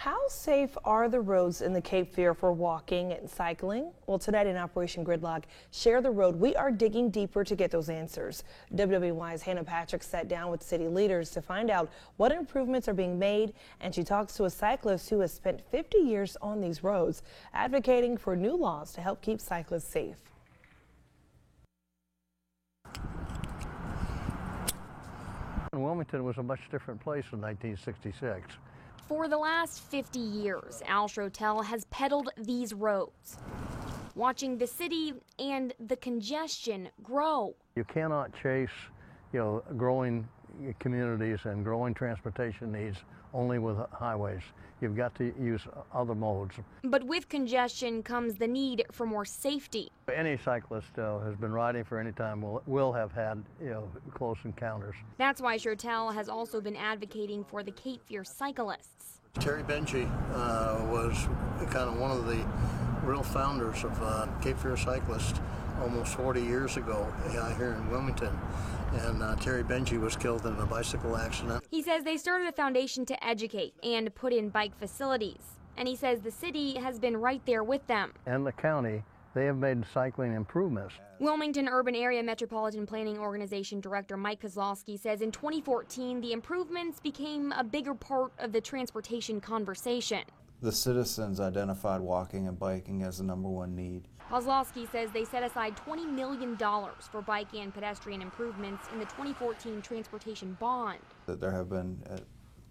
How safe are the roads in the Cape Fear for walking and cycling? Well, tonight in Operation Gridlock, Share the Road, we are digging deeper to get those answers. WWY's Hannah Patrick sat down with city leaders to find out what improvements are being made, and she talks to a cyclist who has spent 50 years on these roads, advocating for new laws to help keep cyclists safe. Wilmington was a much different place in 1966. For the last 50 years, Al Schroetel has peddled these roads, watching the city and the congestion grow. You cannot chase, growing communities and growing transportation needs only with highways. You've got to use other modes. But with congestion comes the need for more safety. Any cyclist has been riding for any time will have had, close encounters. That's why Schroetel has also been advocating for the Cape Fear cyclists. Terry Benji was kind of one of the real founders of Cape Fear Cyclists almost 40 years ago here in Wilmington. And Terry Benji was killed in a bicycle accident. He says they started a foundation to educate and put in bike facilities. And he says the city has been right there with them. And the county, they have made cycling improvements. Wilmington Urban Area Metropolitan Planning Organization Director Mike Kozlowski says in 2014, the improvements became a bigger part of the transportation conversation. The citizens identified walking and biking as the #1 need. Kozlowski says they set aside $20 million for bike and pedestrian improvements in the 2014 transportation bond. There have been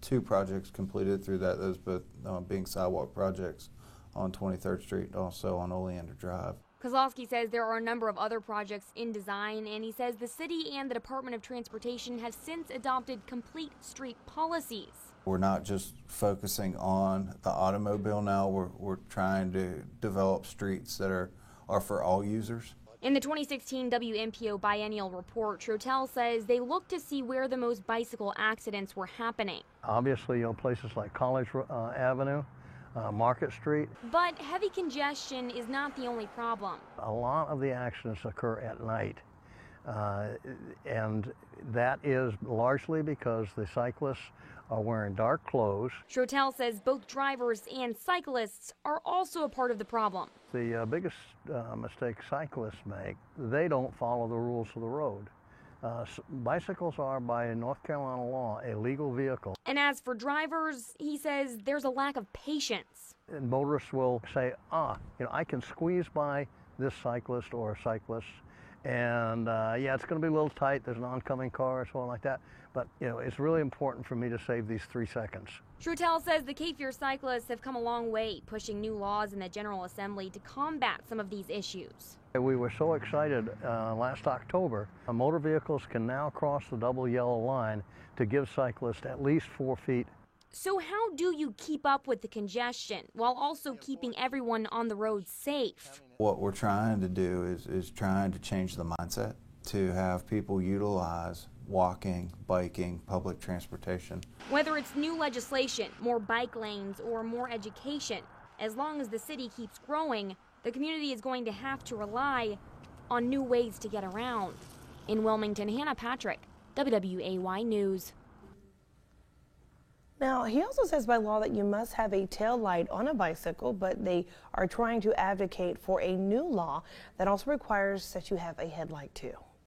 2 projects completed through that, those both being sidewalk projects on 23rd Street, also on Oleander Drive. Kozlowski says there are a number of other projects in design, and he says the city and the Department of Transportation have since adopted complete street policies. We're not just focusing on the automobile now, we're trying to develop streets that are for all users. In the 2016 WMPO biennial report, Schroetel says they look to see where the most bicycle accidents were happening. Obviously, places like College Avenue, Market Street. But heavy congestion is not the only problem. A lot of the accidents occur at night, and that is largely because the cyclists are wearing dark clothes. Schroetel says both drivers and cyclists are also a part of the problem. The biggest mistake cyclists make, they don't follow the rules of the road. Bicycles are, by North Carolina law, a legal vehicle. And as for drivers, he says there's a lack of patience. And motorists will say, I can squeeze by this cyclist or a cyclist, and it's going to be a little tight, there's an oncoming car or something like that, but it's really important for me to save these 3 seconds. Schroetel says the Cape Fear cyclists have come a long way, pushing new laws in the General Assembly to combat some of these issues. We were so excited last October, motor vehicles can now cross the double yellow line to give cyclists at least 4 feet. So how do you keep up with the congestion while also keeping everyone on the road safe? What we're trying to do is trying to change the mindset to have people utilize walking, biking, public transportation. Whether it's new legislation, more bike lanes, or more education, as long as the city keeps growing, the community is going to have to rely on new ways to get around. In Wilmington, Hannah Patrick, WWAY News. Now, he also says by law that you must have a tail light on a bicycle, but they are trying to advocate for a new law that also requires that you have a headlight too.